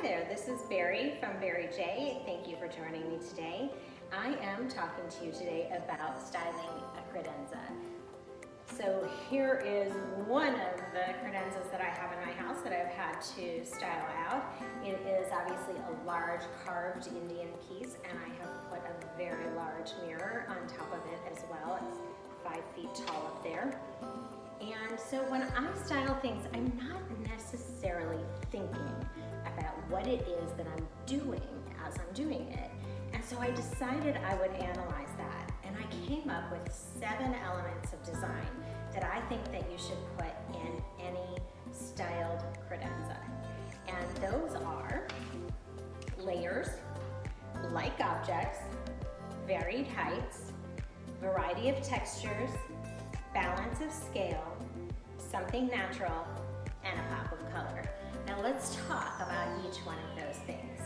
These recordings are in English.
there, this is Barry from Barry J. Thank you for joining me today. I am talking to you today about styling a credenza. So here is one of the credenzas that I have in my house that I've had to style out. It is obviously a large carved Indian piece, and I have put a very large mirror on top of it as well. It's 5 feet tall up there. And so when I style things, I'm not necessarily thinking about what it is that I'm doing as I'm doing it. And so I decided I would analyze that. And I came up with 7 elements of design that I think that you should put in any styled credenza. And those are layers, like objects, varied heights, variety of textures, balance of scale, something natural, and a pop of color. Now let's talk about each one of those things.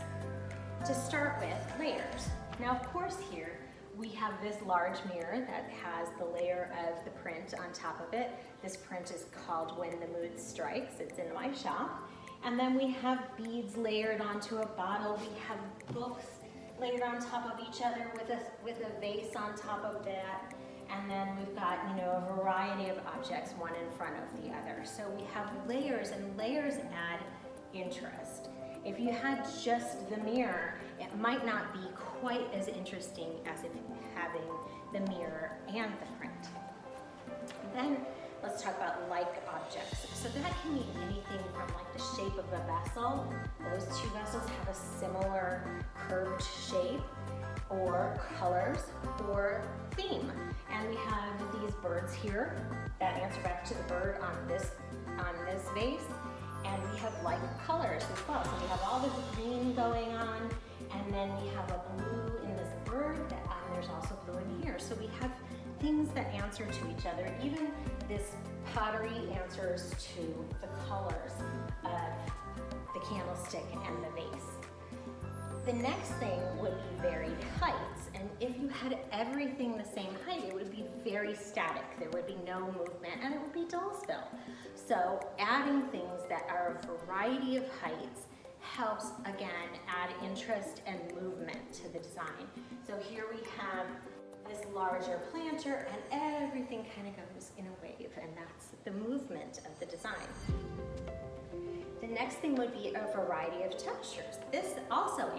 To start with, layers. Now of course here we have this large mirror that has the layer of the print on top of it. This print is called When the Mood Strikes. It's in my shop. And then we have beads layered onto a bottle. We have books layered on top of each other with a vase on top of that. And then we've got, a variety of objects, one in front of the other. So we have layers, and layers add interest. If you had just the mirror, it might not be quite as interesting as if having the mirror and the print. Then let's talk about like objects. So that can mean anything from like the shape of a vessel. Those 2 vessels have a similar curved shape, or colors, or theme. And we have these birds here that answer back to the bird on this vase. And we have like colors as well. So we have all this green going on, and then we have a blue in this bird, and there's also blue in here. So we have things that answer to each other. Even this pottery answers to the colors of the candlestick and the vase. The next thing would be varied heights, and if you had everything the same height, it would be very static. There would be no movement, and it would be dull spill. So adding things that are a variety of heights helps, again, add interest and movement to the design. So here we have this larger planter, and everything kind of goes in a wave, and that's the movement of the design. The next thing would be a variety of textures. This also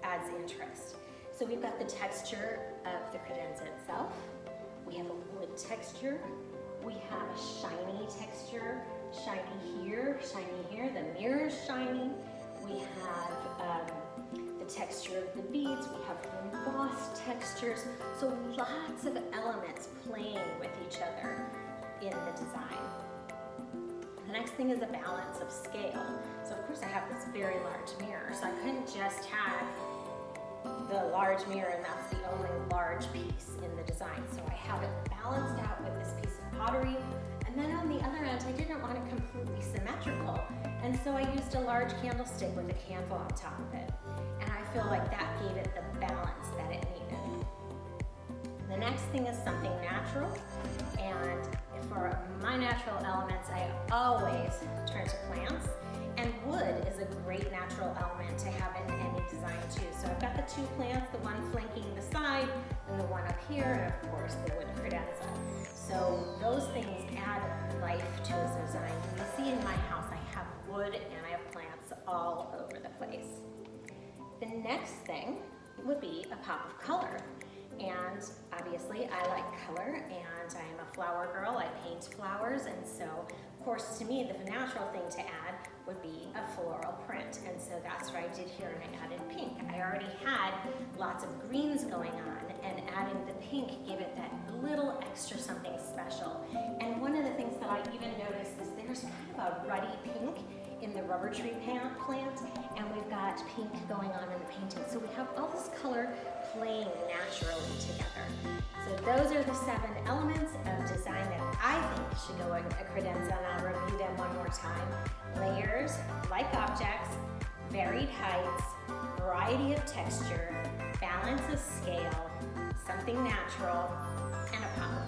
adds interest. So we've got the texture of the credenza itself. We have a wood texture. We have a shiny texture, shiny here, the mirror is shiny. We have the texture of the beads. We have embossed textures. So lots of elements playing with each other in the design. The next thing is a balance of scale. So of course I have this very large mirror, so I couldn't just have the large mirror and that's the only large piece in the design. So I have it balanced out with this piece of pottery, and then on the other end I didn't want it completely symmetrical, and so I used a large candlestick with a candle on top of it, and I feel like that gave it the balance that it needed. The next thing is something natural, and for my natural elements, I always turn to plants, and wood is a great natural element to have in any design too. So I've got the 2 plants, the one flanking the side, and the one up here, and of course the wood credenza. So those things add life to a design. You see in my house, I have wood and I have plants all over the place. The next thing would be a pop of color. And obviously I like color, and I am a flower girl. I paint flowers, and so of course to me the natural thing to add would be a floral print, and so that's what I did here, and I added pink. I already had lots of greens going on, and adding the pink gave it that little extra something special. And one of the things that I even noticed is there's kind of a ruddy pink in the rubber tree plant, and we've got pink going on in the painting. So we have all this color playing naturally together. So those are the 7 elements of design that I think should go in a credenza, and I'll review them one more time. Layers, like objects, varied heights, variety of texture, balance of scale, something natural, and a pop of